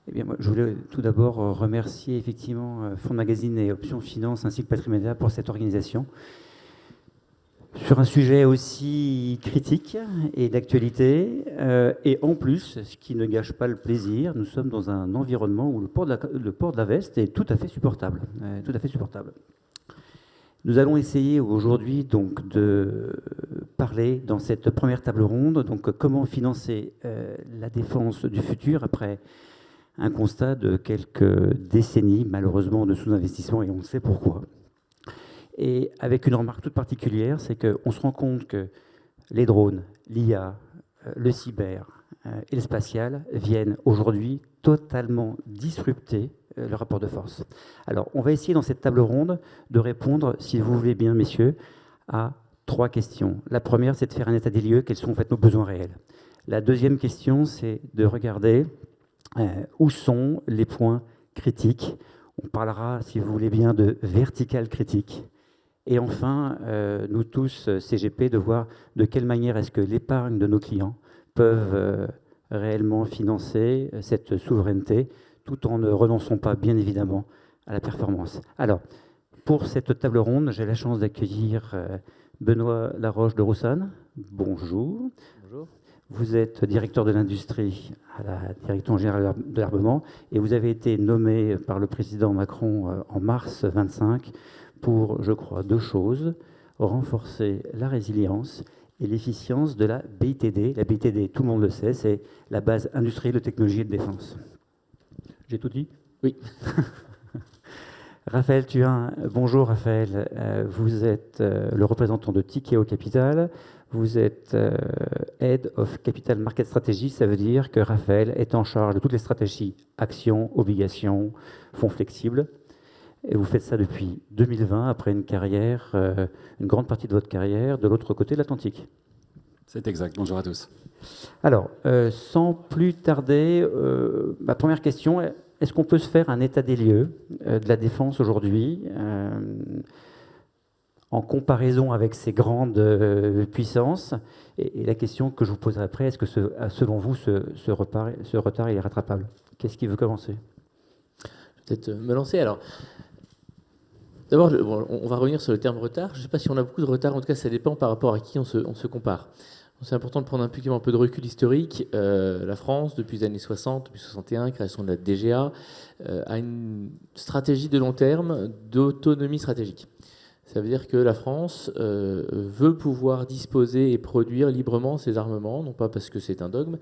Eh bien, moi, je voulais tout d'abord remercier effectivement Fonds Magazine et Options Finance ainsi que Patrimédia pour cette organisation sur un sujet aussi critique et d'actualité. Et en plus, ce qui ne gâche pas le plaisir, nous sommes dans un environnement où le port de la veste est tout à fait supportable. Tout à fait supportable. Nous allons essayer aujourd'hui donc de parler dans cette première table ronde donc comment financer la défense du futur après un constat de quelques décennies malheureusement de sous-investissement, et on sait pourquoi. Et avec une remarque toute particulière, c'est qu'on se rend compte que les drones, l'IA, le cyber et le spatial viennent aujourd'hui totalement disrupter le rapport de force. Alors, on va essayer dans cette table ronde de répondre, si vous voulez bien, messieurs, à 3 questions. La première, c'est de faire un état des lieux, quels sont en fait nos besoins réels. La deuxième question, c'est de regarder où sont les points critiques. On parlera, si vous voulez bien, de verticale critique. Et enfin, nous tous, CGP, de voir de quelle manière est-ce que l'épargne de nos clients peuvent réellement financer cette souveraineté, tout en ne renonçant pas, bien évidemment, à la performance. Alors, pour cette table ronde, j'ai la chance d'accueillir Benoît Laroche de Roussanne. Bonjour. Bonjour. Vous êtes directeur de l'industrie à la Direction générale de l'armement et vous avez été nommé par le président Macron en mars 25 pour, je crois, 2 choses: renforcer la résilience et l'efficience de la BITD. La BITD, tout le monde le sait, c'est la base industrielle de technologie et de défense. J'ai tout dit? Oui. Raphaël Thuin, bonjour Raphaël. Vous êtes le représentant de Tikeo Capital. Vous êtes Head of Capital Market Strategy. Ça veut dire que Raphaël est en charge de toutes les stratégies, actions, obligations, fonds flexibles. Et vous faites ça depuis 2020, après une carrière, une grande partie de votre carrière, de l'autre côté de l'Atlantique. C'est exact. Bonjour à tous. Alors, sans plus tarder, ma première question, est-ce qu'on peut se faire un état des lieux de la défense aujourd'hui en comparaison avec ces grandes puissances? Et la question que je vous poserai après, est-ce que selon vous, ce retard est rattrapable? Qu'est-ce qui veut commencer? Je vais peut-être me lancer. Alors, d'abord, on va revenir sur le terme retard. Je ne sais pas si on a beaucoup de retard. En tout cas, ça dépend par rapport à qui on se compare. C'est important de prendre un peu de recul historique. La France, depuis les années 60, depuis 61, création de la DGA, a une stratégie de long terme d'autonomie stratégique. Ça veut dire que la France veut pouvoir disposer et produire librement ses armements, non pas parce que c'est un dogme,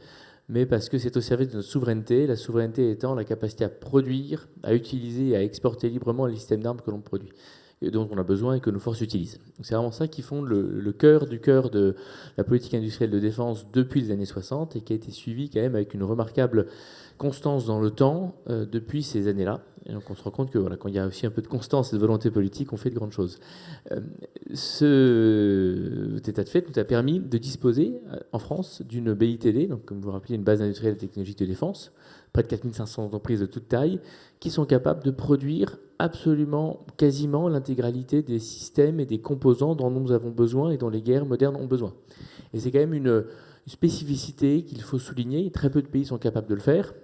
mais parce que c'est au service de notre souveraineté, la souveraineté étant la capacité à produire, à utiliser et à exporter librement les systèmes d'armes que l'on produit, et dont on a besoin et que nos forces utilisent. C'est vraiment ça qui fonde le cœur du cœur de la politique industrielle de défense depuis les années 60 et qui a été suivi quand même avec une remarquable constance dans le temps depuis ces années-là. Et donc on se rend compte que voilà, quand il y a aussi un peu de constance et de volonté politique, on fait de grandes choses. Cet état de fait nous a permis de disposer en France d'une BITD, donc comme vous vous rappelez, une base industrielle et technologique de défense, près de 4500 entreprises de toute taille, qui sont capables de produire absolument, quasiment l'intégralité des systèmes et des composants dont nous avons besoin et dont les guerres modernes ont besoin. Et c'est quand même une spécificité qu'il faut souligner. Très peu de pays sont capables de le faire,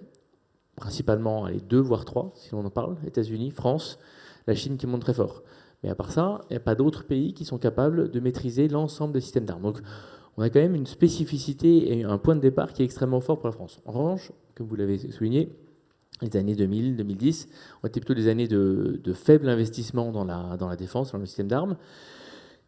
principalement les 2 voire 3, si l'on en parle, États-Unis, France, la Chine qui monte très fort. Mais à part ça, il n'y a pas d'autres pays qui sont capables de maîtriser l'ensemble des systèmes d'armes. Donc on a quand même une spécificité et un point de départ qui est extrêmement fort pour la France. En revanche, comme vous l'avez souligné, les années 2000, 2010 ont été plutôt des années de faible investissement dans la défense, dans le système d'armes,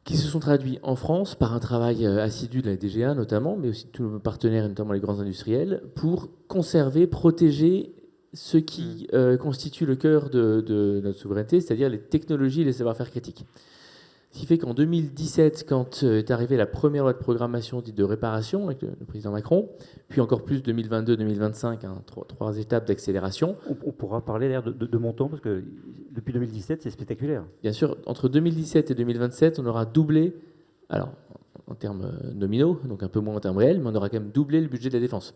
qui se sont traduits en France par un travail assidu de la DGA notamment, mais aussi de tous nos partenaires, notamment les grands industriels, pour conserver, protéger ce qui constitue le cœur de notre souveraineté, c'est-à-dire les technologies et les savoir-faire critiques. Ce qui fait qu'en 2017, quand est arrivée la première loi de programmation dite de réparation avec le président Macron, puis encore plus 2022-2025, hein, 3 étapes d'accélération. On pourra parler d'ailleurs de montant, parce que depuis 2017, c'est spectaculaire. Bien sûr, entre 2017 et 2027, on aura doublé, alors en termes nominaux, donc un peu moins en termes réels, mais on aura quand même doublé le budget de la défense,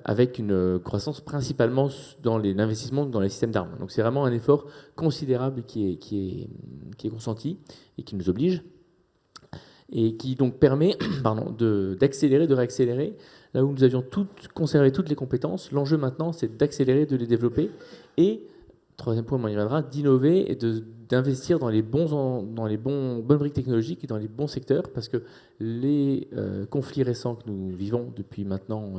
avec une croissance principalement dans l'investissement dans les systèmes d'armes. Donc c'est vraiment un effort considérable qui est consenti et qui nous oblige, et qui donc permet d'accélérer, de réaccélérer là où nous avions conservé toutes les compétences. L'enjeu maintenant, c'est d'accélérer, de les développer et, troisième point, on y reviendra, d'innover et d'investir dans les bonnes briques technologiques et dans les bons secteurs, parce que les conflits récents que nous vivons depuis maintenant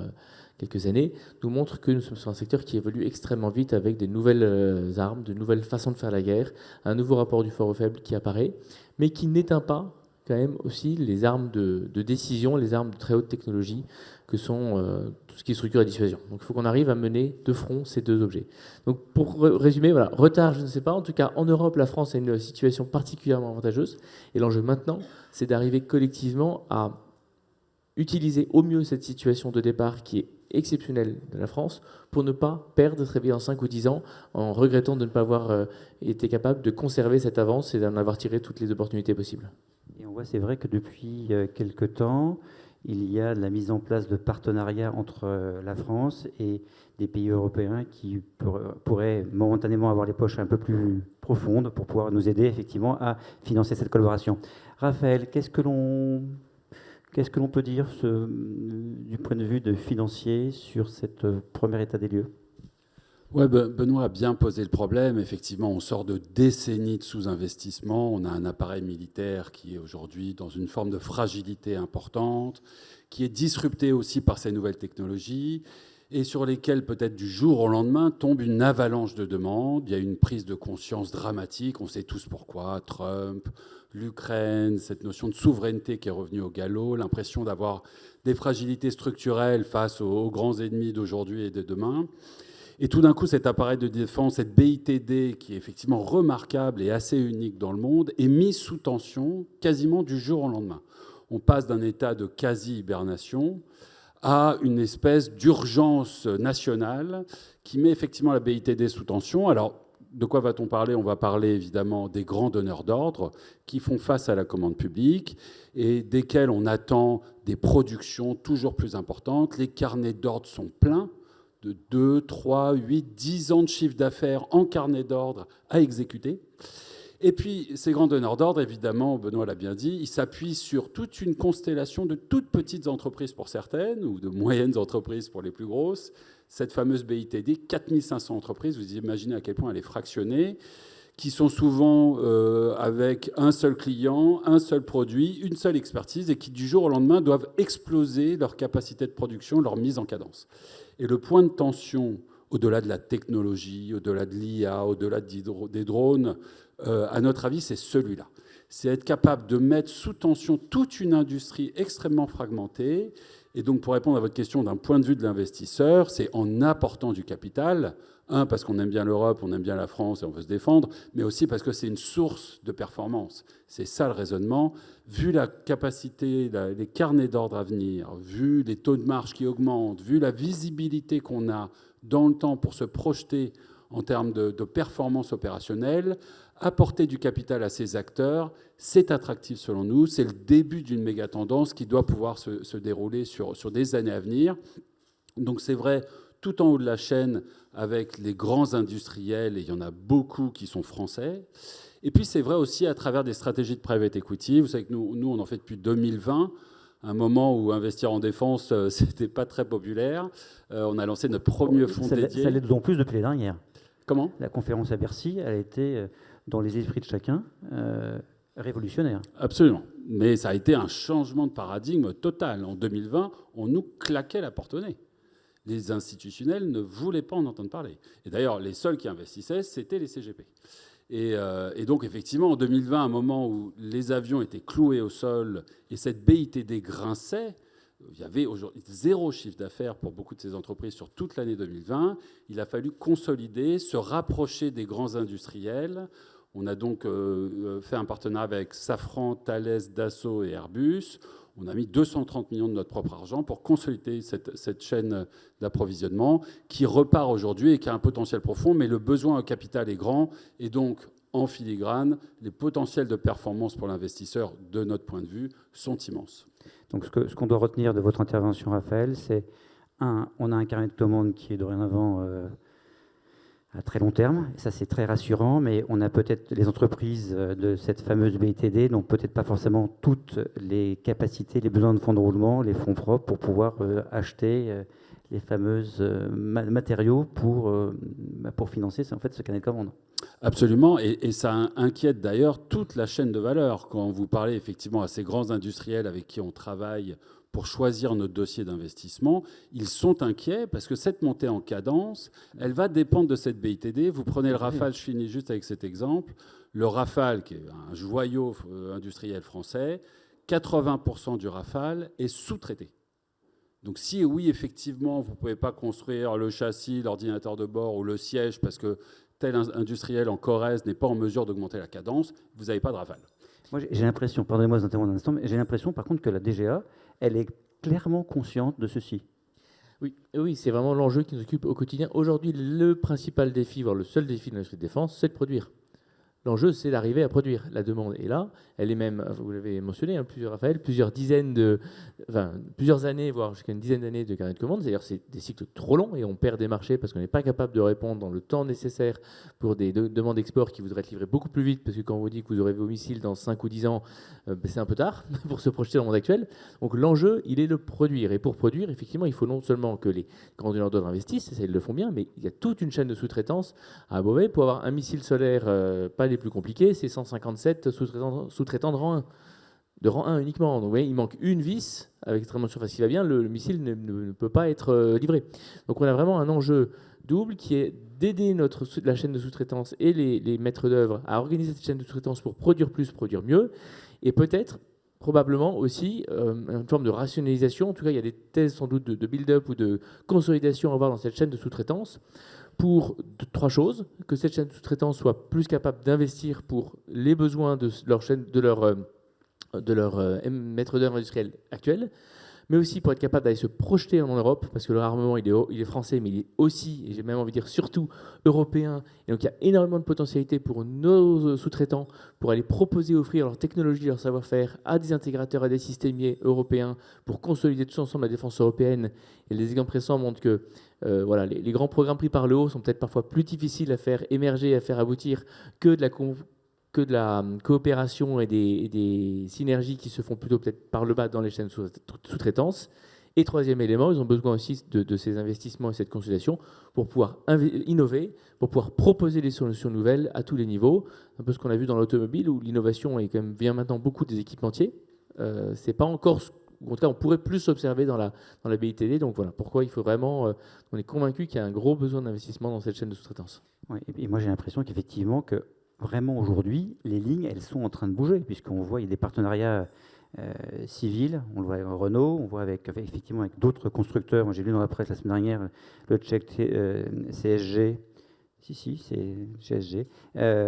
quelques années nous montrent que nous sommes sur un secteur qui évolue extrêmement vite, avec des nouvelles armes, de nouvelles façons de faire la guerre, un nouveau rapport du fort au faible qui apparaît, mais qui n'éteint pas quand même aussi les armes de décision, les armes de très haute technologie, que sont tout ce qui est structure et dissuasion. Donc il faut qu'on arrive à mener de front ces deux objets. Donc pour résumer, voilà, retard, je ne sais pas. En tout cas, en Europe, la France a une situation particulièrement avantageuse. Et l'enjeu maintenant, c'est d'arriver collectivement à utiliser au mieux cette situation de départ qui est exceptionnelle de la France, pour ne pas perdre, se réveiller dans 5 ou 10 ans en regrettant de ne pas avoir été capable de conserver cette avance et d'en avoir tiré toutes les opportunités possibles. Et on voit, c'est vrai que depuis quelque temps, il y a la mise en place de partenariats entre la France et des pays européens qui pourraient momentanément avoir les poches un peu plus profondes pour pouvoir nous aider effectivement à financer cette collaboration. Raphaël, qu'est-ce que l'on peut dire du point de vue de financier sur cette premier état des lieux ? Ouais, Benoît a bien posé le problème. Effectivement, on sort de décennies de sous-investissement. On a un appareil militaire qui est aujourd'hui dans une forme de fragilité importante, qui est disrupté aussi par ces nouvelles technologies et sur lesquelles peut-être du jour au lendemain tombe une avalanche de demandes. Il y a une prise de conscience dramatique. On sait tous pourquoi. Trump, l'Ukraine, cette notion de souveraineté qui est revenue au galop, l'impression d'avoir des fragilités structurelles face aux grands ennemis d'aujourd'hui et de demain. Et tout d'un coup, cet appareil de défense, cette BITD, qui est effectivement remarquable et assez unique dans le monde, est mise sous tension quasiment du jour au lendemain. On passe d'un état de quasi-hibernation à une espèce d'urgence nationale qui met effectivement la BITD sous tension. Alors, de quoi va-t-on parler ? On va parler évidemment des grands donneurs d'ordre qui font face à la commande publique et desquels on attend des productions toujours plus importantes. Les carnets d'ordre sont pleins de 2, 3, 8, 10 ans de chiffre d'affaires en carnet d'ordre à exécuter. Et puis, ces grands donneurs d'ordre, évidemment, Benoît l'a bien dit, ils s'appuient sur toute une constellation de toutes petites entreprises pour certaines, ou de moyennes entreprises pour les plus grosses. Cette fameuse BITD, 4500 entreprises, vous imaginez à quel point elle est fractionnée, qui sont souvent avec un seul client, un seul produit, une seule expertise, et qui, du jour au lendemain, doivent exploser leur capacité de production, leur mise en cadence. Et le point de tension, au-delà de la technologie, au-delà de l'IA, au-delà des drones, à notre avis, c'est celui-là. C'est être capable de mettre sous tension toute une industrie extrêmement fragmentée. Et donc, pour répondre à votre question d'un point de vue de l'investisseur, c'est en apportant du capital, parce qu'on aime bien l'Europe, on aime bien la France et on veut se défendre, mais aussi parce que c'est une source de performance. C'est ça le raisonnement. Vu la capacité, les carnets d'ordre à venir, vu les taux de marge qui augmentent, vu la visibilité qu'on a dans le temps pour se projeter en termes de performance opérationnelle, apporter du capital à ces acteurs, c'est attractif selon nous. C'est le début d'une méga tendance qui doit pouvoir se dérouler sur des années à venir. Donc c'est vrai, tout en haut de la chaîne, avec les grands industriels, et il y en a beaucoup qui sont français. Et puis c'est vrai aussi à travers des stratégies de private equity. Vous savez que nous on en fait depuis 2020, un moment où investir en défense, c'était pas très populaire. On a lancé notre premier fonds dédié. Ça l'est d'autant plus depuis les dernières. Comment ? La conférence à Bercy, elle a été, dans les esprits de chacun, révolutionnaire. Absolument. Mais ça a été un changement de paradigme total. En 2020, on nous claquait la porte au nez. Les institutionnels ne voulaient pas en entendre parler. Et d'ailleurs, les seuls qui investissaient, c'était les CGP. Et donc, effectivement, en 2020, un moment où les avions étaient cloués au sol et cette BITD grinçait, il y avait aujourd'hui zéro chiffre d'affaires pour beaucoup de ces entreprises sur toute l'année 2020. Il a fallu consolider, se rapprocher des grands industriels. On a donc fait un partenariat avec Safran, Thales, Dassault et Airbus. On a mis 230 millions de notre propre argent pour consolider cette chaîne d'approvisionnement qui repart aujourd'hui et qui a un potentiel profond, mais le besoin en capital est grand. Et donc, en filigrane, les potentiels de performance pour l'investisseur, de notre point de vue, sont immenses. Donc ce qu'on doit retenir de votre intervention, Raphaël, c'est on a un carnet de commandes qui est dorénavant à très long terme. Et ça, c'est très rassurant, mais on a peut-être les entreprises de cette fameuse BITD n'ont peut-être pas forcément toutes les capacités, les besoins de fonds de roulement, les fonds propres pour pouvoir acheter les fameuses matériaux pour financer en fait, ce carnet de commande. Absolument, et ça inquiète d'ailleurs toute la chaîne de valeur. Quand vous parlez effectivement à ces grands industriels avec qui on travaille pour choisir notre dossier d'investissement, ils sont inquiets parce que cette montée en cadence, elle va dépendre de cette BITD. Vous prenez le Rafale, je finis juste avec cet exemple. Le Rafale, qui est un joyau industriel français, 80% du Rafale est sous-traité. Donc si oui, effectivement, vous ne pouvez pas construire le châssis, l'ordinateur de bord ou le siège parce que tel industriel en Corrèze n'est pas en mesure d'augmenter la cadence, vous n'avez pas de Rafale. Moi, j'ai l'impression, pardonnez-moi de vous interrompre un instant, mais j'ai l'impression par contre que la DGA, elle est clairement consciente de ceci. Oui, c'est vraiment l'enjeu qui nous occupe au quotidien. Aujourd'hui, le principal défi, voire le seul défi de l'industrie de défense, c'est de produire. L'enjeu, c'est d'arriver à produire. La demande est là. Elle est même, vous l'avez mentionné, plusieurs années, voire jusqu'à une dizaine d'années de carnet de commandes. C'est-à-dire c'est des cycles trop longs et on perd des marchés parce qu'on n'est pas capable de répondre dans le temps nécessaire pour des demandes d'export qui voudraient être livrées beaucoup plus vite parce que quand on vous dit que vous aurez vos missiles dans 5 ou 10 ans, c'est un peu tard pour se projeter dans le monde actuel. Donc l'enjeu, il est de produire. Et pour produire, effectivement, il faut non seulement que les grands donneurs d'ordre investissent, et ça, ils le font bien, mais il y a toute une chaîne de sous-traitance à Beauvais pour avoir un missile solaire, pas les plus compliqués, c'est 157 sous-traitants de rang 1 uniquement. Donc vous voyez, il manque une vis, avec extrêmement de surface qui va bien, le missile ne peut pas être livré. Donc on a vraiment un enjeu double qui est d'aider la chaîne de sous-traitance et les maîtres d'œuvre à organiser cette chaîne de sous-traitance pour produire plus, produire mieux, et peut-être, probablement aussi, une forme de rationalisation. En tout cas, il y a des thèses sans doute de build-up ou de consolidation à avoir dans cette chaîne de sous-traitance pour trois choses: que cette chaîne de sous-traitance soit plus capable d'investir pour les besoins de leur chaîne, de leur maître d'œuvre industriel actuel, mais aussi pour être capable d'aller se projeter en Europe, parce que le armement, il est français, mais il est aussi, et j'ai même envie de dire surtout, européen. Et donc il y a énormément de potentialités pour nos sous-traitants, pour aller proposer, offrir leur technologie, leur savoir-faire à des intégrateurs, à des systémiers européens, pour consolider tous ensemble la défense européenne. Et les exemples récents montrent que les grands programmes pris par le haut sont peut-être parfois plus difficiles à faire émerger, à faire aboutir que de la coopération et des synergies qui se font plutôt peut-être par le bas dans les chaînes sous-traitance. Et troisième élément, ils ont besoin aussi de ces investissements et cette consolidation pour pouvoir innover, pour pouvoir proposer des solutions nouvelles à tous les niveaux. Un peu ce qu'on a vu dans l'automobile, où l'innovation vient maintenant beaucoup des équipementiers. C'est pas encore, en tout cas, on pourrait plus observer dans la BITD. Donc voilà pourquoi il faut vraiment, on est convaincu qu'il y a un gros besoin d'investissement dans cette chaîne de sous-traitance. Oui, et moi j'ai l'impression qu'effectivement que vraiment aujourd'hui, les lignes, elles sont en train de bouger, puisqu'on voit il y a des partenariats civils, on le voit avec Renault, on voit effectivement avec d'autres constructeurs. Moi j'ai lu dans la presse la semaine dernière le tchèque CSG, c'est CSG,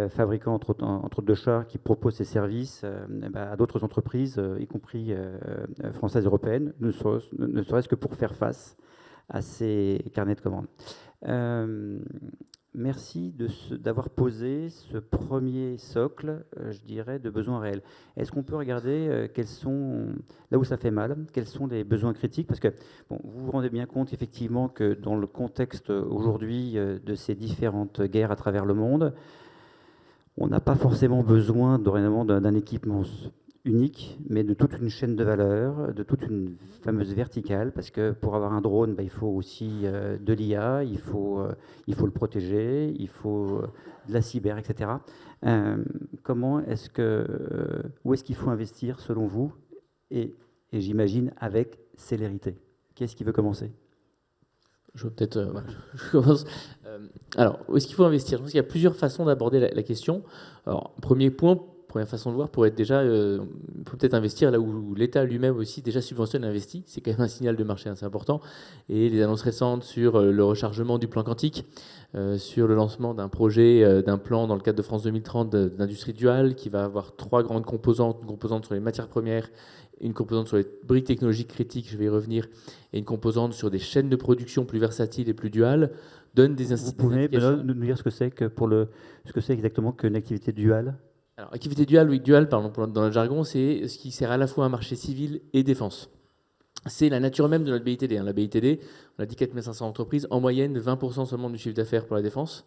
fabricant entre autres de chars, qui propose ses services à d'autres entreprises, y compris françaises, européennes, ne serait-ce que pour faire face à ces carnets de commandes. Merci d'avoir posé ce premier socle, je dirais, de besoins réels. Est-ce qu'on peut regarder quels sont, là où ça fait mal, quels sont les besoins critiques? Parce que vous vous rendez bien compte effectivement que dans le contexte aujourd'hui de ces différentes guerres à travers le monde, on n'a pas forcément besoin dorénavant d'un équipement unique, mais de toute une chaîne de valeur, de toute une fameuse verticale, parce que pour avoir un drone, il faut aussi de l'IA, il faut le protéger, il faut de la cyber, etc. Où est-ce qu'il faut investir selon vous, et j'imagine avec célérité? Qui est-ce qui veut commencer? Je commence. Alors, où est-ce qu'il faut investir? Je pense qu'il y a plusieurs façons d'aborder la question. Alors, première façon de voir, pour être déjà, il faut peut-être investir là où l'État lui-même aussi déjà subventionne et investit. C'est quand même un signal de marché assez important. Et les annonces récentes sur le rechargement du plan quantique, sur le lancement d'un projet, d'un plan dans le cadre de France 2030 d'industrie duale, qui va avoir trois grandes composantes: une composante sur les matières premières, une composante sur les briques technologiques critiques, je vais y revenir, et une composante sur des chaînes de production plus versatiles et plus duales, donne des incitations. Vous pouvez nous dire ce que c'est exactement qu'une activité duale? Alors, activité duale, oui, duale, pardon, dans le jargon, c'est ce qui sert à la fois un marché civil et défense. C'est la nature même de notre BITD. La BITD, on a dit 4500 entreprises, en moyenne 20% seulement du chiffre d'affaires pour la défense.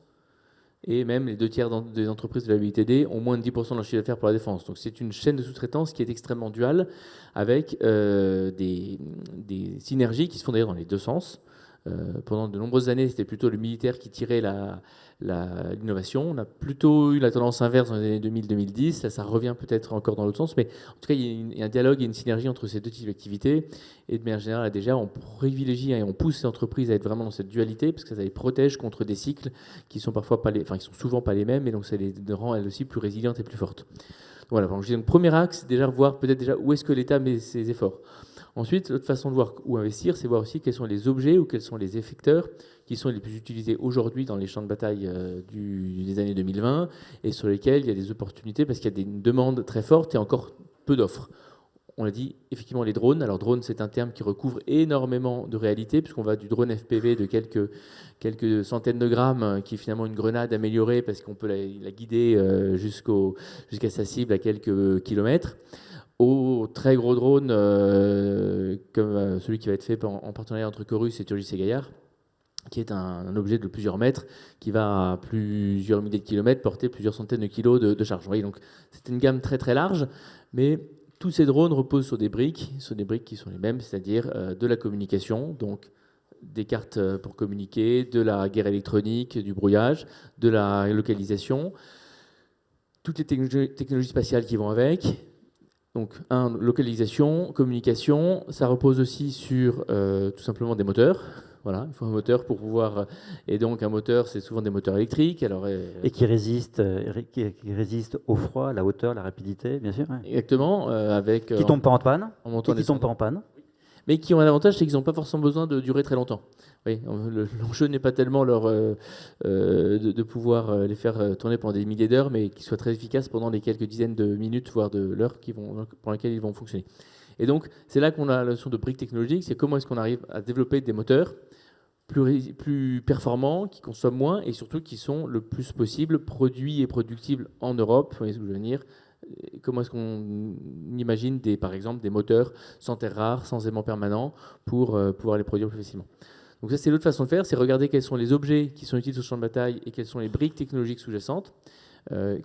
Et même les 2/3 des entreprises de la BITD ont moins de 10% de leur chiffre d'affaires pour la défense. Donc c'est une chaîne de sous-traitance qui est extrêmement duale, avec des synergies qui se font d'ailleurs dans les deux sens. Pendant de nombreuses années, c'était plutôt le militaire qui tirait l'innovation. On a plutôt eu la tendance inverse dans les années 2000-2010. Là, ça revient peut-être encore dans l'autre sens, mais en tout cas, il y a un dialogue et une synergie entre ces deux types d'activités. Et de manière générale, déjà, on privilégie et on pousse les entreprises à être vraiment dans cette dualité, parce que ça les protège contre des cycles qui sont parfois pas qui sont souvent pas les mêmes, et donc ça les rend elles aussi plus résilientes et plus fortes. Voilà. Donc, le premier axe, c'est déjà voir peut-être déjà où est-ce que l'État met ses efforts. Ensuite, l'autre façon de voir où investir, c'est voir aussi quels sont les objets ou quels sont les effecteurs qui sont les plus utilisés aujourd'hui dans les champs de bataille des années 2020 et sur lesquels il y a des opportunités parce qu'il y a une demande très forte et encore peu d'offres. On l'a dit, effectivement, les drones. Alors, drone, c'est un terme qui recouvre énormément de réalités puisqu'on va du drone FPV de quelques centaines de grammes qui est finalement une grenade améliorée parce qu'on peut la guider jusqu'à sa cible à quelques kilomètres, aux très gros drones comme celui qui va être fait en partenariat entre Chorus et Turgis et Gaillard, qui est un objet de plusieurs mètres, qui va à plusieurs milliers de kilomètres, porter plusieurs centaines de kilos de charge. Vous voyez, donc c'est une gamme très très large, mais tous ces drones reposent sur des briques qui sont les mêmes, c'est-à-dire de la communication, donc des cartes pour communiquer, de la guerre électronique, du brouillage, de la localisation, toutes les technologies spatiales qui vont avec. Donc, localisation, communication, ça repose aussi sur tout simplement des moteurs. Voilà, il faut un moteur pour pouvoir... Et donc, un moteur, c'est souvent des moteurs électriques. Alors, et qui résiste au froid, à la hauteur, la rapidité, bien sûr. Ouais. Exactement. Qui ne tombent pas en panne. Qui tombent pas en panne. Mais qui ont un avantage, c'est qu'ils n'ont pas forcément besoin de durer très longtemps. Oui, l'enjeu n'est pas tellement de pouvoir les faire tourner pendant des milliers d'heures, mais qu'ils soient très efficaces pendant les quelques dizaines de minutes, voire de l'heure pour lesquelles ils vont fonctionner. Et donc, c'est là qu'on a la notion de briques technologiques, c'est comment est-ce qu'on arrive à développer des moteurs plus performants, qui consomment moins, et surtout qui sont le plus possible produits et productibles en Europe. Vous voyez ce que je veux dire ? Comment est-ce qu'on imagine, par exemple, des moteurs sans terres rares, sans aimant permanent, pour pouvoir les produire plus facilement. Donc ça, c'est l'autre façon de faire, c'est regarder quels sont les objets qui sont utiles sur le champ de bataille et quelles sont les briques technologiques sous-jacentes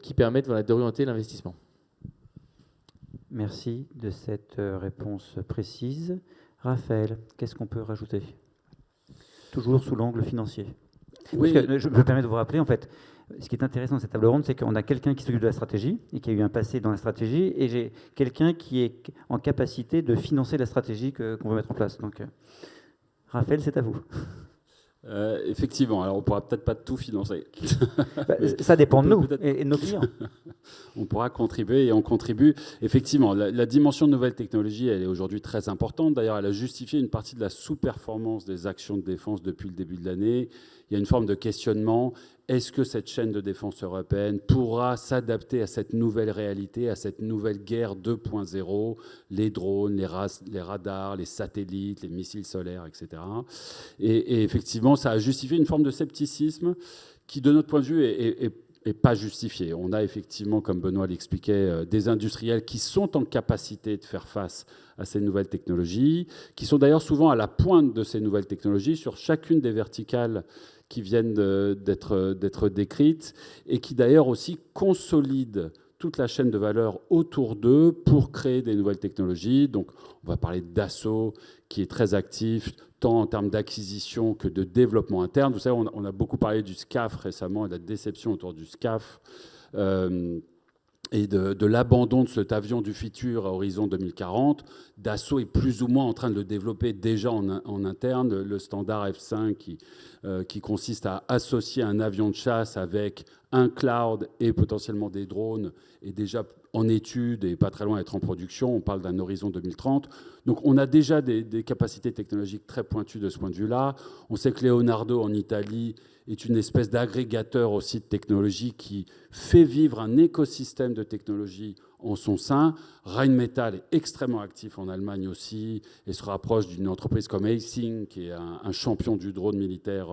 qui permettent d'orienter l'investissement. Merci de cette réponse précise. Raphaël, qu'est-ce qu'on peut rajouter ? Toujours sous l'angle financier. Oui. Parce que je me permets de vous rappeler, en fait, ce qui est intéressant dans cette table ronde, c'est qu'on a quelqu'un qui s'occupe de la stratégie et qui a eu un passé dans la stratégie, et j'ai quelqu'un qui est en capacité de financer la stratégie qu'on veut mettre en place. Donc, Raphaël, c'est à vous. Effectivement, alors on ne pourra peut-être pas tout financer. Ça dépend de nous et de nos clients. On pourra contribuer et on contribue. Effectivement, la dimension de nouvelles technologies, elle est aujourd'hui très importante. D'ailleurs, elle a justifié une partie de la sous-performance des actions de défense depuis le début de l'année. Il y a une forme de questionnement. Est-ce que cette chaîne de défense européenne pourra s'adapter à cette nouvelle réalité, à cette nouvelle guerre 2.0, les drones, les radars, les satellites, les missiles solaires, etc. Et effectivement, ça a justifié une forme de scepticisme qui, de notre point de vue, est pas justifié. On a effectivement, comme Benoît l'expliquait, des industriels qui sont en capacité de faire face à ces nouvelles technologies, qui sont d'ailleurs souvent à la pointe de ces nouvelles technologies sur chacune des verticales qui viennent d'être décrites et qui d'ailleurs aussi consolident toute la chaîne de valeur autour d'eux pour créer des nouvelles technologies. Donc, on va parler d'Assaut, qui est très actif, tant en termes d'acquisition que de développement interne. Vous savez, on a beaucoup parlé du SCAF récemment et de la déception autour du SCAF et de l'abandon de cet avion du futur à horizon 2040. Dassault est plus ou moins en train de le développer déjà en interne, le standard F5 qui consiste à associer un avion de chasse avec un cloud et potentiellement des drones, est déjà en étude et pas très loin d'être en production. On parle d'un horizon 2030. Donc on a déjà des capacités technologiques très pointues de ce point de vue-là. On sait que Leonardo en Italie est une espèce d'agrégateur aussi de technologie qui fait vivre un écosystème de technologie en son sein. Rheinmetall est extrêmement actif en Allemagne aussi et se rapproche d'une entreprise comme Helsing, qui est un champion du drone militaire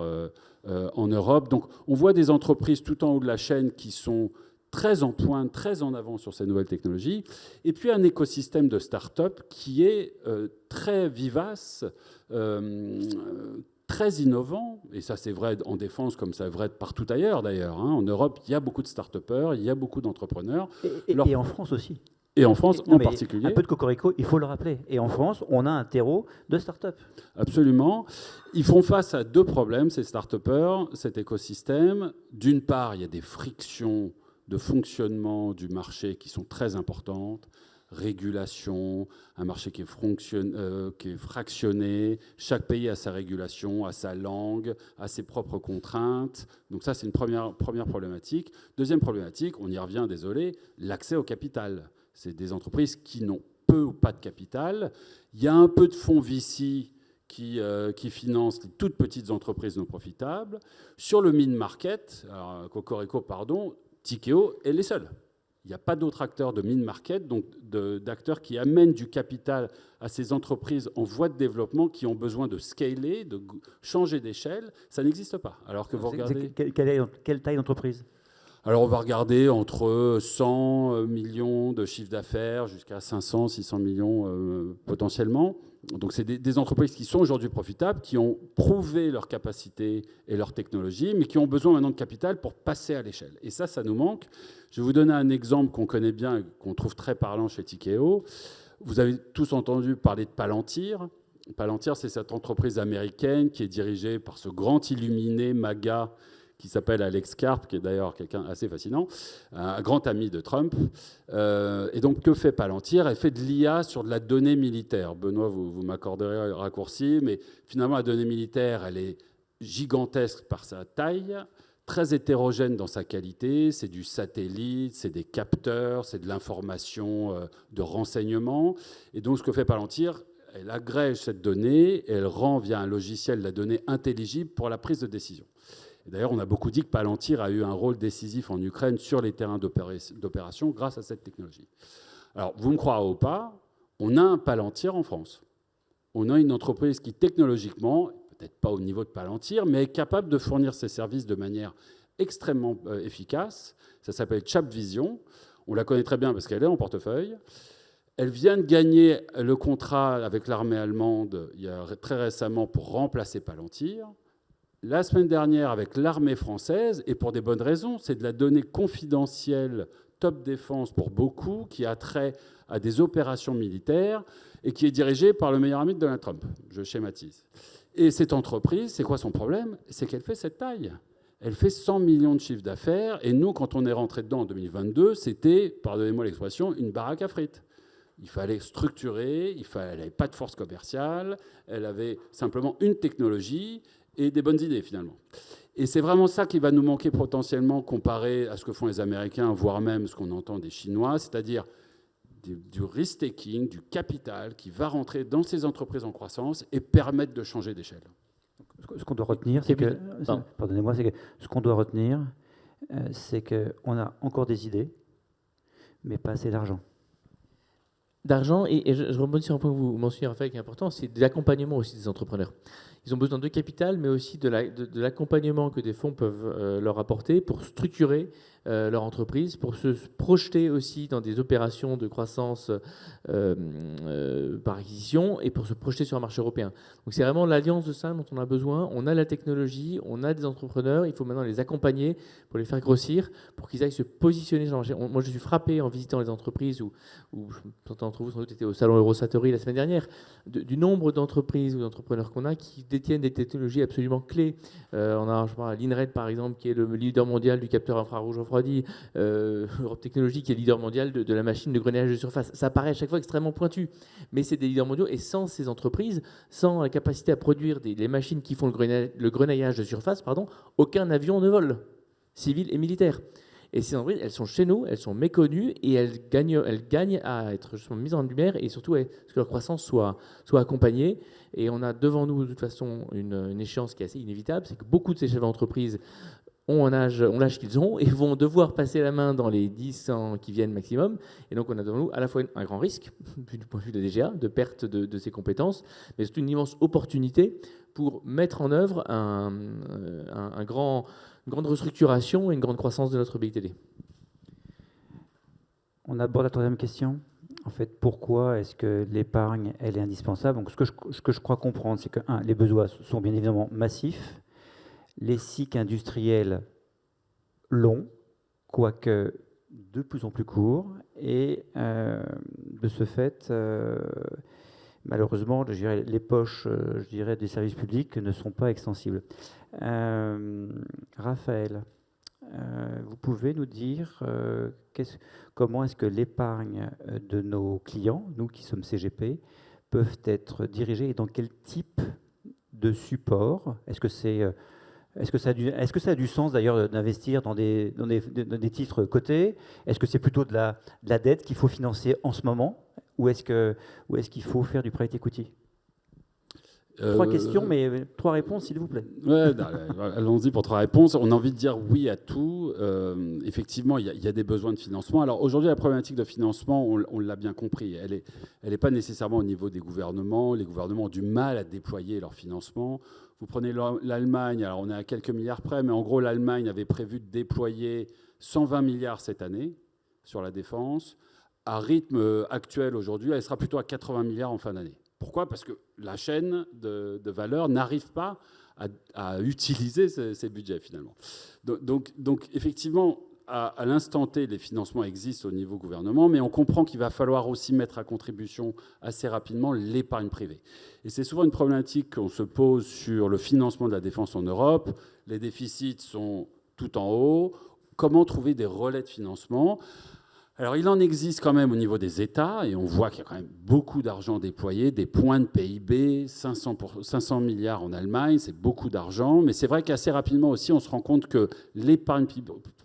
en Europe. Donc on voit des entreprises tout en haut de la chaîne qui sont très en pointe, très en avant sur ces nouvelles technologies. Et puis un écosystème de start-up qui est très vivace, très innovants, et ça c'est vrai en défense comme c'est vrai partout ailleurs d'ailleurs. En Europe, il y a beaucoup de start-upers, il y a beaucoup d'entrepreneurs. Et en France aussi. Et en France en particulier. Un peu de cocorico, il faut le rappeler. Et en France, on a un terreau de start-up. Absolument. Ils font face à 2 problèmes, ces start-upers, cet écosystème. D'une part, il y a des frictions de fonctionnement du marché qui sont très importantes. Régulation, un marché qui est fractionné. Chaque pays a sa régulation, a sa langue, a ses propres contraintes. Donc ça, c'est une première problématique. Deuxième problématique, on y revient, désolé, l'accès au capital. C'est des entreprises qui n'ont peu ou pas de capital. Il y a un peu de fonds VC qui financent les toutes petites entreprises non profitables. Sur le mid-market, Cocorico, pardon, Tikeo est les seuls. Il n'y a pas d'autres acteurs de mid-market, donc d'acteurs qui amènent du capital à ces entreprises en voie de développement qui ont besoin de scaler, de changer d'échelle. Ça n'existe pas. Alors que vous regardez... Quelle taille d'entreprise ? Alors on va regarder entre 100 millions de chiffre d'affaires jusqu'à 500, 600 millions potentiellement. Donc c'est des entreprises qui sont aujourd'hui profitables, qui ont prouvé leur capacité et leur technologie, mais qui ont besoin maintenant de capital pour passer à l'échelle. Et ça nous manque. Je vais vous donner un exemple qu'on connaît bien et qu'on trouve très parlant chez Tikeo. Vous avez tous entendu parler de Palantir. Palantir, c'est cette entreprise américaine qui est dirigée par ce grand illuminé MAGA qui s'appelle Alex Karp, qui est d'ailleurs quelqu'un assez fascinant, un grand ami de Trump. Et donc, que fait Palantir ? Elle fait de l'IA sur de la donnée militaire. Benoît, vous m'accorderez le raccourci, mais finalement, la donnée militaire, elle est gigantesque par sa taille, très hétérogène dans sa qualité. C'est du satellite, c'est des capteurs, c'est de l'information de renseignement. Et donc, ce que fait Palantir, elle agrège cette donnée et elle rend via un logiciel la donnée intelligible pour la prise de décision. D'ailleurs, on a beaucoup dit que Palantir a eu un rôle décisif en Ukraine sur les terrains d'opération grâce à cette technologie. Alors, vous me croirez ou pas, on a un Palantir en France. On a une entreprise qui, technologiquement, peut-être pas au niveau de Palantir, mais est capable de fournir ses services de manière extrêmement efficace. Ça s'appelle ChapVision. On la connaît très bien parce qu'elle est en portefeuille. Elle vient de gagner le contrat avec l'armée allemande il y a très récemment pour remplacer Palantir. La semaine dernière avec l'armée française, et pour des bonnes raisons, c'est de la donnée confidentielle top défense pour beaucoup, qui a trait à des opérations militaires et qui est dirigée par le meilleur ami de Donald Trump. Je schématise. Et cette entreprise, c'est quoi son problème ? C'est qu'elle fait cette taille. Elle fait 100 millions de chiffres d'affaires, et nous, quand on est rentré dedans en 2022, c'était, pardonnez-moi l'expression, une baraque à frites. Il fallait structurer, elle n'avait pas de force commerciale, elle avait simplement une technologie et des bonnes idées, finalement. Et c'est vraiment ça qui va nous manquer potentiellement comparé à ce que font les Américains, voire même ce qu'on entend des Chinois, c'est-à-dire du risk-taking, du capital qui va rentrer dans ces entreprises en croissance et permettre de changer d'échelle. Ce qu'on doit retenir, c'est que... Pardonnez-moi, c'est que ce qu'on doit retenir, c'est qu'on a encore des idées, mais pas assez d'argent. D'argent, et je rebondis sur un point que vous mentionnez, Raphaël, qui est important, c'est de l'accompagnement aussi des entrepreneurs. Ils ont besoin de capital, mais aussi de l'accompagnement que des fonds peuvent leur apporter pour structurer leur entreprise, pour se projeter aussi dans des opérations de croissance par acquisition et pour se projeter sur un marché européen. Donc c'est vraiment l'alliance de ça dont on a besoin. On a la technologie, on a des entrepreneurs, il faut maintenant les accompagner pour les faire grossir, pour qu'ils aillent se positionner sur le marché. Moi, je suis frappé en visitant les entreprises, où certains d'entre vous sans doute étaient au salon Eurosatori la semaine dernière, du nombre d'entreprises ou d'entrepreneurs qu'on a qui détiennent des technologies absolument clés. On a, je crois, l'INRED, par exemple, qui est le leader mondial du capteur infrarouge refroidi, Europe Technologies, qui est leader mondial de la machine de grenayage de surface. Ça paraît à chaque fois extrêmement pointu, mais c'est des leaders mondiaux, et sans ces entreprises, sans la capacité à produire les machines qui font le grenaillage de surface, aucun avion ne vole, civil et militaire. Et ces entreprises, elles sont chez nous, elles sont méconnues, et elles gagnent à être mises en lumière, et surtout à ce que leur croissance soit accompagnée. Et on a devant nous, de toute façon, une échéance qui est assez inévitable, c'est que beaucoup de ces chefs d'entreprise ont l'âge qu'ils ont et vont devoir passer la main dans les 10 ans qui viennent maximum. Et donc on a devant nous à la fois un grand risque, du point de vue de la DGA, de perte de ses compétences, mais surtout une immense opportunité pour mettre en œuvre une grande restructuration et une grande croissance de notre BITD. On aborde la troisième question. en fait, pourquoi est-ce que l'épargne, elle est indispensable? Donc, ce que je crois comprendre, c'est que, un, les besoins sont bien évidemment massifs, les cycles industriels longs, quoique de plus en plus courts, et de ce fait, malheureusement, je dirais, les poches je dirais, des services publics ne sont pas extensibles. Raphaël, vous pouvez nous dire comment est-ce que l'épargne de nos clients, nous qui sommes CGP, peuvent être dirigés et dans quel type de support? Est-ce que ça a du sens d'ailleurs d'investir dans des titres cotés? Est-ce que c'est plutôt de la dette qu'il faut financer en ce moment? Ou est-ce qu'il faut faire du private equity? Trois questions, mais 3 réponses, s'il vous plaît. Ouais, allons-y pour 3 réponses. On a envie de dire oui à tout. Effectivement, il y a des besoins de financement. Alors aujourd'hui, la problématique de financement, on l'a bien compris, elle est pas nécessairement au niveau des gouvernements. Les gouvernements ont du mal à déployer leur financement. Vous prenez l'Allemagne, alors on est à quelques milliards près, mais en gros, l'Allemagne avait prévu de déployer 120 milliards cette année sur la défense. À rythme actuel aujourd'hui, elle sera plutôt à 80 milliards en fin d'année. Pourquoi? Parce que la chaîne de valeur n'arrive pas à utiliser ces budgets finalement. Donc effectivement, à l'instant T, les financements existent au niveau gouvernement, mais on comprend qu'il va falloir aussi mettre à contribution assez rapidement l'épargne privée. Et c'est souvent une problématique qu'on se pose sur le financement de la défense en Europe. Les déficits sont tout en haut. Comment trouver des relais de financement? Alors, il en existe quand même au niveau des États, et on voit qu'il y a quand même beaucoup d'argent déployé, des points de PIB, 500 milliards en Allemagne, c'est beaucoup d'argent, mais c'est vrai qu'assez rapidement aussi, on se rend compte que l'épargne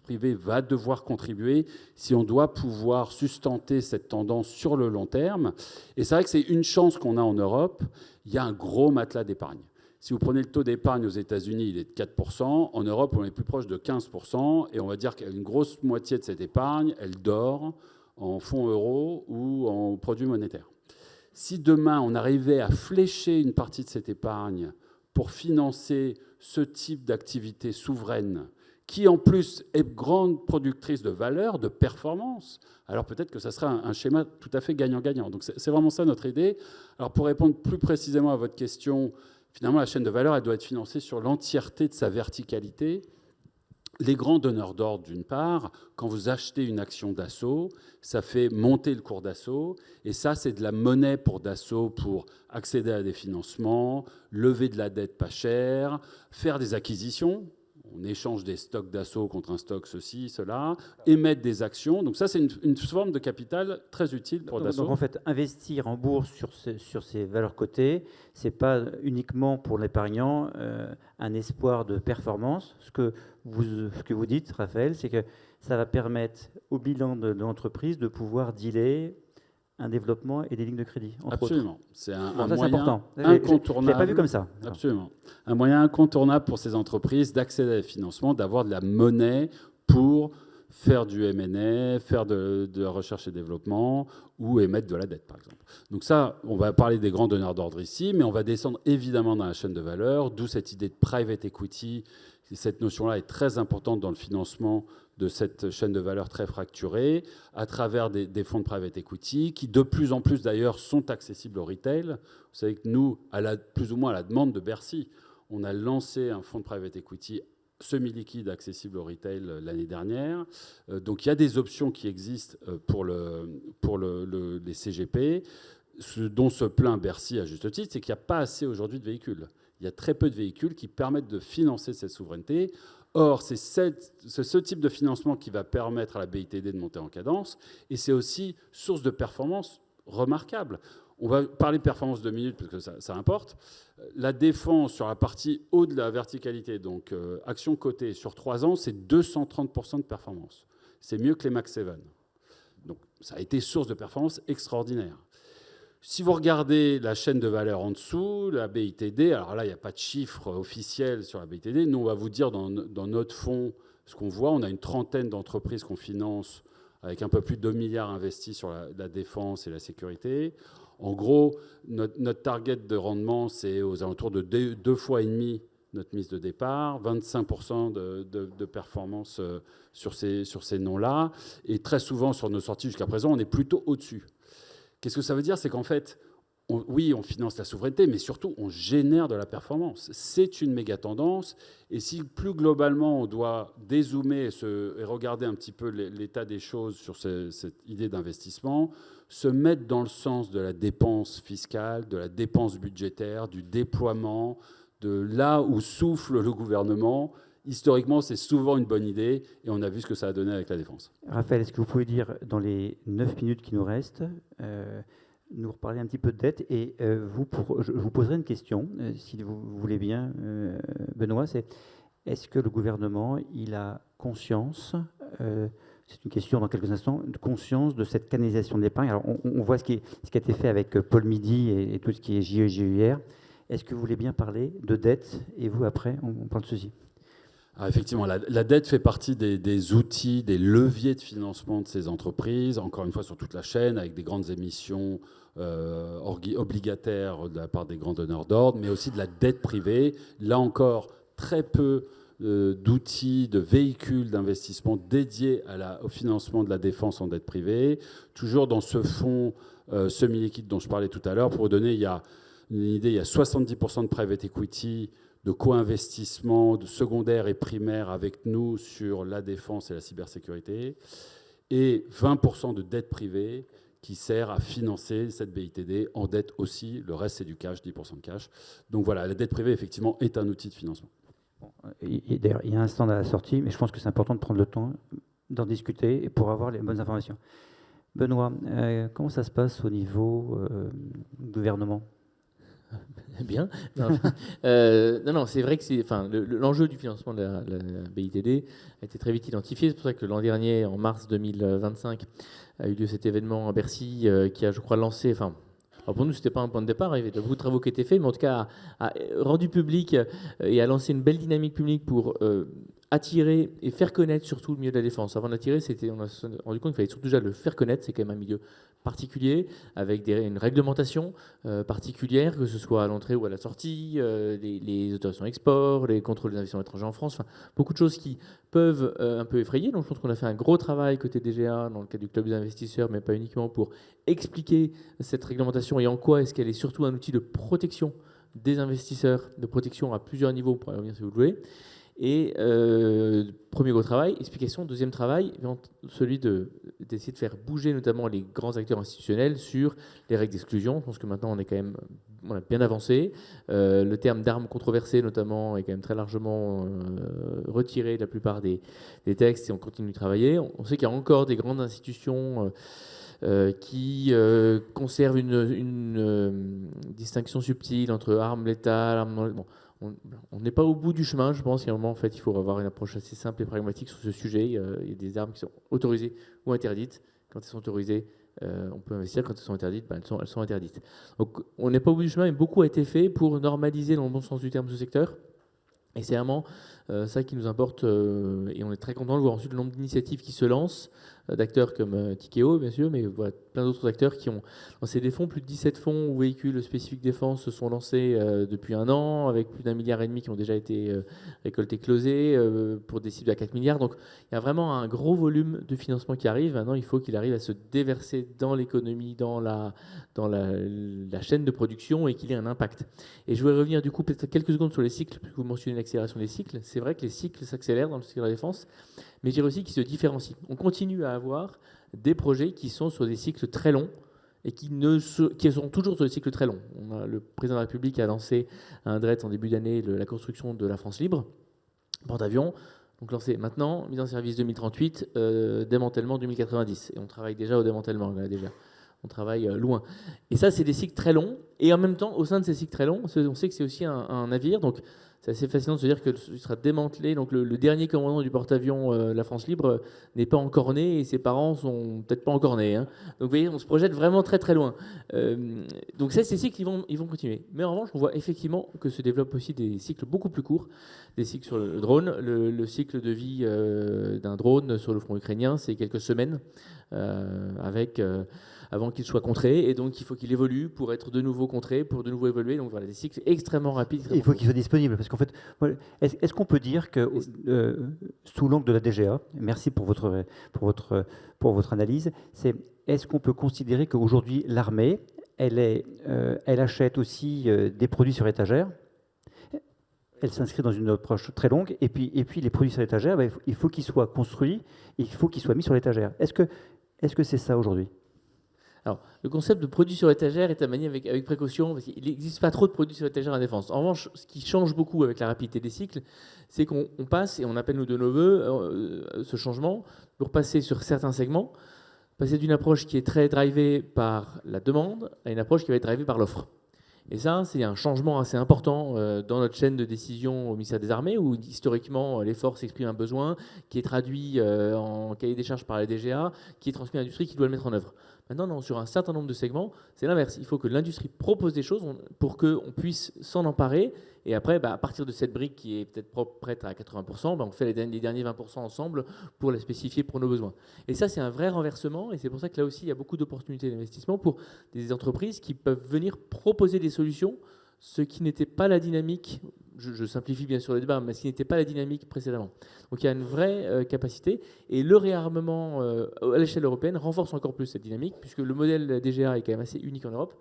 privée va devoir contribuer si on doit pouvoir sustenter cette tendance sur le long terme. Et c'est vrai que c'est une chance qu'on a en Europe, il y a un gros matelas d'épargne. Si vous prenez le taux d'épargne aux États-Unis, il est de 4%. En Europe, on est plus proche de 15%. Et on va dire qu'une grosse moitié de cette épargne, elle dort en fonds euros ou en produits monétaires. Si demain, on arrivait à flécher une partie de cette épargne pour financer ce type d'activité souveraine, qui en plus est grande productrice de valeur, de performance, alors peut-être que ça serait un schéma tout à fait gagnant-gagnant. Donc c'est vraiment ça notre idée. Alors pour répondre plus précisément à votre question, finalement, la chaîne de valeur, elle doit être financée sur l'entièreté de sa verticalité. Les grands donneurs d'ordre, d'une part, quand vous achetez une action Dassault, ça fait monter le cours Dassault. Et ça, c'est de la monnaie pour Dassault pour accéder à des financements, lever de la dette pas chère, faire des acquisitions. On échange des stocks Dassault contre un stock ceci, cela, émettre des actions. Donc ça, c'est une forme de capital très utile pour Dassault. Donc en fait, investir en bourse sur ces valeurs cotées, ce n'est pas uniquement pour l'épargnant un espoir de performance. Ce que vous dites, Raphaël, c'est que ça va permettre au bilan de l'entreprise de pouvoir dealer un développement et des lignes de crédit, entre Absolument. autres. C'est un Bon, moyen important. incontournable. Je ne l'ai pas vu comme ça. Absolument. Un moyen incontournable pour ces entreprises d'accéder à des financements, d'avoir de la monnaie pour faire du M&A, faire de la recherche et développement ou émettre de la dette, par exemple. Donc ça, on va parler des grands donneurs d'ordre ici, mais on va descendre évidemment dans la chaîne de valeur, d'où cette idée de private equity. Cette notion-là est très importante dans le financement de cette chaîne de valeur très fracturée, à travers des fonds de private equity, qui de plus en plus d'ailleurs sont accessibles au retail. Vous savez que nous, plus ou moins à la demande de Bercy, on a lancé un fonds de private equity semi-liquide accessible au retail l'année dernière. Donc il y a des options qui existent pour les CGP. Ce dont se plaint Bercy à juste titre, c'est qu'il n'y a pas assez aujourd'hui de véhicules. Il y a très peu de véhicules qui permettent de financer cette souveraineté. Or, c'est ce type de financement qui va permettre à la BITD de monter en cadence, et c'est aussi source de performance remarquable. On va parler de performance 2 minutes, parce que ça importe. La défense sur la partie haut de la verticalité, donc action cotée sur 3 ans, c'est 230% de performance. C'est mieux que les Max 7. Donc, ça a été source de performance extraordinaire. Si vous regardez la chaîne de valeur en dessous, la BITD, alors là, il n'y a pas de chiffre officiel sur la BITD. Nous, on va vous dire dans notre fonds ce qu'on voit. On a une 30aine d'entreprises qu'on finance avec un peu plus de 2 milliards investis sur la défense et la sécurité. En gros, notre target de rendement, c'est aux alentours de 2 fois et demi notre mise de départ, 25% de performance sur ces noms-là. Et très souvent, sur nos sorties jusqu'à présent, on est plutôt au-dessus. Qu'est-ce que ça veut dire? C'est qu'en fait, oui, on finance la souveraineté, mais surtout, on génère de la performance. C'est une méga tendance. Et si plus globalement, on doit dézoomer et regarder un petit peu l'état des choses sur cette idée d'investissement, se mettre dans le sens de la dépense fiscale, de la dépense budgétaire, du déploiement, de là où souffle le gouvernement, historiquement, c'est souvent une bonne idée. Et on a vu ce que ça a donné avec la défense. Raphaël, est-ce que vous pouvez dire, dans les 9 minutes qui nous restent, nous reparler un petit peu de dette et je vous poserai une question, si vous voulez bien, Benoît, est-ce que le gouvernement, il a conscience, c'est une question dans quelques instants, de conscience de cette canalisation de l'épargne? Alors on voit ce qui a été fait avec Paul Midi et tout ce qui est JEGUR. Est-ce que vous voulez bien parler de dette? Et vous, après, on parle de ceci. Effectivement, la dette fait partie des outils, des leviers de financement de ces entreprises, encore une fois sur toute la chaîne, avec des grandes émissions obligataires de la part des grands donneurs d'ordre, mais aussi de la dette privée. Là encore, très peu d'outils, de véhicules d'investissement dédiés au financement de la défense en dette privée. Toujours dans ce fonds semi-liquide dont je parlais tout à l'heure, pour vous donner une idée, il y a 70% de private equity, de co-investissement de secondaire et primaire avec nous sur la défense et la cybersécurité, et 20% de dette privée qui sert à financer cette BITD en dette aussi. Le reste, c'est du cash, 10% de cash. Donc voilà, la dette privée, effectivement, est un outil de financement. Et d'ailleurs, il y a un stand à la sortie, mais je pense que c'est important de prendre le temps d'en discuter et pour avoir les bonnes informations. Benoît, comment ça se passe au niveau gouvernement? Bien. Non, c'est vrai que l'enjeu du financement de la BITD a été très vite identifié. C'est pour ça que l'an dernier, en mars 2025, a eu lieu cet événement à Bercy qui a, je crois, lancé... Alors pour nous, ce n'était pas un point de départ, il y avait beaucoup de travaux qui étaient faits, mais en tout cas, a rendu public et a lancé une belle dynamique publique pour attirer et faire connaître surtout le milieu de la défense. Avant d'attirer, on a rendu compte qu'il fallait surtout déjà le faire connaître. C'est quand même un milieu particulier, avec une réglementation particulière, que ce soit à l'entrée ou à la sortie, les autorisations export, les contrôles des investissements étrangers en France, beaucoup de choses qui peuvent un peu effrayer. Donc je pense qu'on a fait un gros travail côté DGA, dans le cadre du club des investisseurs, mais pas uniquement, pour expliquer cette réglementation et en quoi est-ce qu'elle est surtout un outil de protection des investisseurs, de protection à plusieurs niveaux, pour y revenir si vous le voulez. Et premier gros travail, explication. Deuxième travail, celui d'essayer de faire bouger notamment les grands acteurs institutionnels sur les règles d'exclusion. Je pense que maintenant on a bien avancé. Le terme d'armes controversées notamment est quand même très largement retiré de la plupart des textes et on continue de travailler. On sait qu'il y a encore des grandes institutions qui conservent une distinction subtile entre armes létales, armes... Bon, on n'est pas au bout du chemin, je pense. Il y a un moment, en fait, il faut avoir une approche assez simple et pragmatique sur ce sujet. Il y a des armes qui sont autorisées ou interdites. Quand elles sont autorisées, on peut investir. Quand elles sont interdites, elles sont interdites. Donc, on n'est pas au bout du chemin, mais beaucoup a été fait pour normaliser, dans le bon sens du terme, ce secteur. Et c'est vraiment ça qui nous importe. Et on est très content de voir ensuite le nombre d'initiatives qui se lancent, d'acteurs comme Tikeo, bien sûr, mais voilà, plein d'autres acteurs qui ont lancé des fonds. Plus de 17 fonds ou véhicules spécifiques défense se sont lancés depuis un an, avec plus d'1,5 milliard qui ont déjà été récoltés, closés, pour des cibles à 4 milliards. Donc il y a vraiment un gros volume de financement qui arrive. Maintenant, il faut qu'il arrive à se déverser dans l'économie, dans la chaîne de production et qu'il ait un impact. Et je voudrais revenir du coup peut-être quelques secondes sur les cycles, puisque vous mentionnez l'accélération des cycles. C'est vrai que les cycles s'accélèrent dans le secteur de la défense, mais je dirais aussi qu'ils se différencient. On continue à avoir des projets qui sont sur des cycles très longs et qui sont toujours sur des cycles très longs. Le président de la République a lancé un DRET en début d'année, la construction de la France libre, porte-avions, donc lancé maintenant, mise en service 2038, démantèlement 2090. Et on travaille déjà au démantèlement, là, déjà. On travaille loin. Et ça, c'est des cycles très longs. Et en même temps, au sein de ces cycles très longs, on sait que c'est aussi un navire. Donc, c'est assez fascinant de se dire que il sera démantelé. Donc, le dernier commandant du porte-avions La France Libre n'est pas encore né et ses parents sont peut-être pas encore nés. Hein. Donc, vous voyez, on se projette vraiment très très loin. Donc, ces cycles, ils vont continuer. Mais en revanche, on voit effectivement que se développent aussi des cycles beaucoup plus courts, des cycles sur le drone. Le cycle de vie d'un drone sur le front ukrainien, c'est quelques semaines avant qu'il soit contré, et donc il faut qu'il évolue pour être de nouveau contré, pour de nouveau évoluer. Donc voilà, des cycles extrêmement rapides. Il faut qu'il soit disponible, parce qu'en fait, est-ce qu'on peut dire que sous l'angle de la DGA, merci pour votre analyse, c'est est-ce qu'on peut considérer qu'aujourd'hui l'armée, elle achète aussi des produits sur étagère, elle s'inscrit dans une approche très longue, et puis les produits sur étagère, ben, il faut qu'ils soient construits, il faut qu'ils soient mis sur l'étagère. Est-ce que c'est ça aujourd'hui ? Alors, le concept de produit sur étagère est à manier avec précaution, parce qu'il n'existe pas trop de produits sur étagère en défense. En revanche, ce qui change beaucoup avec la rapidité des cycles, c'est qu'on passe, et on appelle nous de nos voeux ce changement, pour passer sur certains segments, passer d'une approche qui est très drivée par la demande à une approche qui va être drivée par l'offre. Et ça, c'est un changement assez important dans notre chaîne de décision au ministère des Armées, où historiquement, les forces expriment un besoin qui est traduit en cahier des charges par la DGA, qui est transmis à l'industrie qui doit le mettre en œuvre. Maintenant, non, sur un certain nombre de segments, c'est l'inverse. Il faut que l'industrie propose des choses pour qu'on puisse s'en emparer. Et après, à partir de cette brique qui est peut-être prête à 80%, on fait les derniers 20% ensemble pour la spécifier pour nos besoins. Et ça, c'est un vrai renversement. Et c'est pour ça que là aussi, il y a beaucoup d'opportunités d'investissement pour des entreprises qui peuvent venir proposer des solutions, ce qui n'était pas la dynamique, je simplifie bien sûr le débat, mais ce qui n'était pas la dynamique précédemment. Donc il y a une vraie capacité, et le réarmement à l'échelle européenne renforce encore plus cette dynamique, puisque le modèle DGA est quand même assez unique en Europe.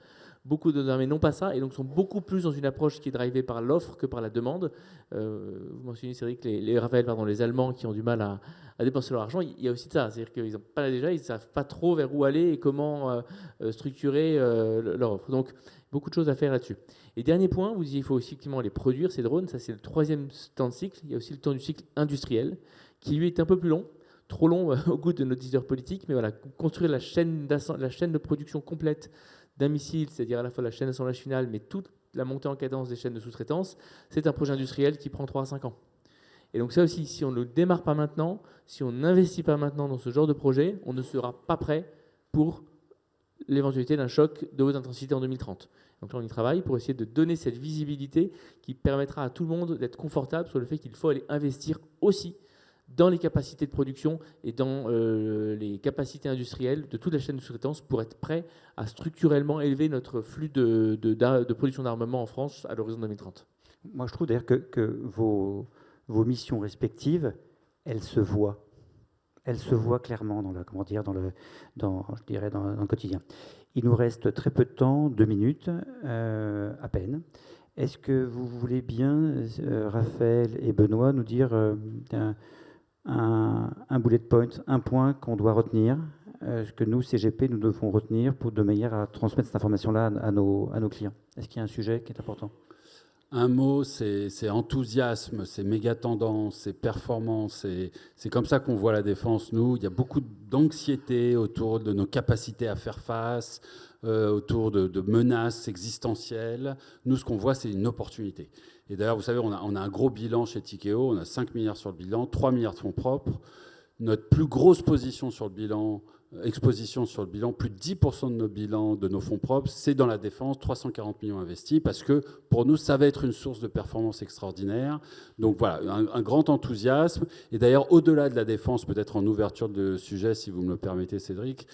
Beaucoup de armées n'ont pas ça, et donc sont beaucoup plus dans une approche qui est drivée par l'offre que par la demande. Vous mentionnez, Cédric, les Allemands qui ont du mal à dépenser leur argent. Il y a aussi de ça, c'est-à-dire qu'ils n'ont pas la DGA, ils ne savent pas trop vers où aller et comment structurer leur offre. Donc beaucoup de choses à faire là-dessus. Et dernier point, vous disiez qu'il faut aussi effectivement les produire, ces drones. Ça, c'est le troisième temps de cycle. Il y a aussi le temps du cycle industriel, qui lui est un peu plus long, trop long au goût de nos décideurs politiques. Mais voilà, construire la chaîne de production complète d'un missile, c'est-à-dire à la fois la chaîne d'assemblage finale, mais toute la montée en cadence des chaînes de sous-traitance, c'est un projet industriel qui prend 3 à 5 ans. Et donc ça aussi, si on ne le démarre pas maintenant, si on n'investit pas maintenant dans ce genre de projet, on ne sera pas prêt pour l'éventualité d'un choc de haute intensité en 2030. Donc là, on y travaille pour essayer de donner cette visibilité qui permettra à tout le monde d'être confortable sur le fait qu'il faut aller investir aussi dans les capacités de production et dans les capacités industrielles de toute la chaîne de sous-traitance pour être prêt à structurellement élever notre flux de production d'armement en France à l'horizon 2030. Moi, je trouve d'ailleurs que vos missions respectives, elles se voient. Elles se voient clairement dans le quotidien. Il nous reste très peu de temps, 2 minutes à peine. Est-ce que vous voulez bien, Raphaël et Benoît, nous dire un bullet point, un point qu'on doit retenir, que nous, CGP, nous devons retenir de manière à transmettre cette information-là à nos clients? Est-ce qu'il y a un sujet qui est important? Un mot, c'est enthousiasme, c'est méga tendance, c'est performance. C'est comme ça qu'on voit la défense, nous. Il y a beaucoup d'anxiété autour de nos capacités à faire face, autour de menaces existentielles. Nous, ce qu'on voit, c'est une opportunité. Et d'ailleurs, vous savez, on a un gros bilan chez Tikeo. On a 5 milliards sur le bilan, 3 milliards de fonds propres. Notre plus grosse position sur le bilan, exposition sur le bilan, plus de 10% de nos bilans, de nos fonds propres, c'est dans la défense, 340 millions investis, parce que pour nous, ça va être une source de performance extraordinaire. Donc voilà, un grand enthousiasme. Et d'ailleurs, au-delà de la défense, peut-être en ouverture de sujet, si vous me le permettez, Cédric,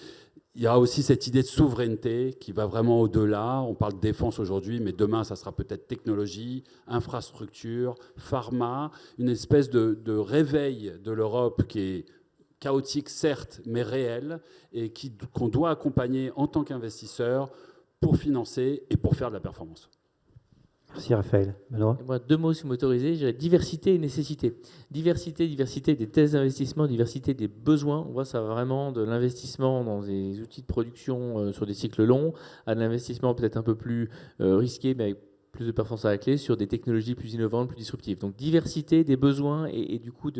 il y a aussi cette idée de souveraineté qui va vraiment au-delà. On parle de défense aujourd'hui, mais demain, ça sera peut-être technologie, infrastructure, pharma, une espèce de réveil de l'Europe qui est chaotique, certes, mais réel, et qu'on doit accompagner en tant qu'investisseur pour financer et pour faire de la performance. Merci Raphaël. Benoît? Moi, 2 mots si vous m'autorisez, je dirais diversité et nécessité. Diversité des thèses d'investissement, diversité des besoins. On voit ça vraiment de l'investissement dans des outils de production sur des cycles longs, à de l'investissement peut-être un peu plus risqué, mais avec plus de performance à la clé, sur des technologies plus innovantes, plus disruptives. Donc diversité des besoins et du coup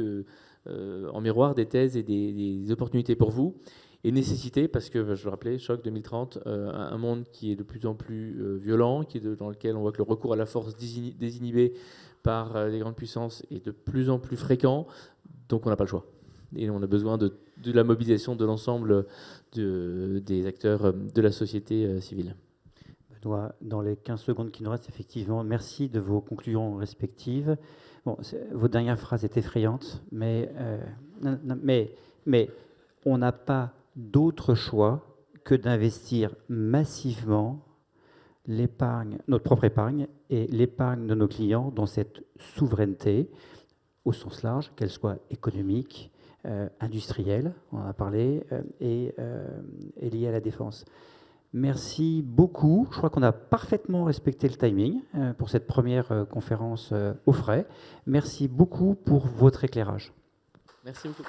en miroir des thèses et des opportunités pour vous. Et nécessité, parce que, je le rappelais, choc 2030, un monde qui est de plus en plus violent, dans lequel on voit que le recours à la force désinhibée par les grandes puissances est de plus en plus fréquent, donc on n'a pas le choix. Et on a besoin de la mobilisation de l'ensemble des acteurs de la société civile. Benoît, dans les 15 secondes qui nous restent, effectivement, merci de vos conclusions respectives. Bon, votre dernière phrase est effrayante, mais on n'a pas d'autre choix que d'investir massivement l'épargne, notre propre épargne et l'épargne de nos clients dans cette souveraineté. au sens large, qu'elles soient économiques, industrielles, on en a parlé, et liées à la défense. Merci beaucoup. Je crois qu'on a parfaitement respecté le timing pour cette première conférence au frais. Merci beaucoup pour votre éclairage. Merci beaucoup.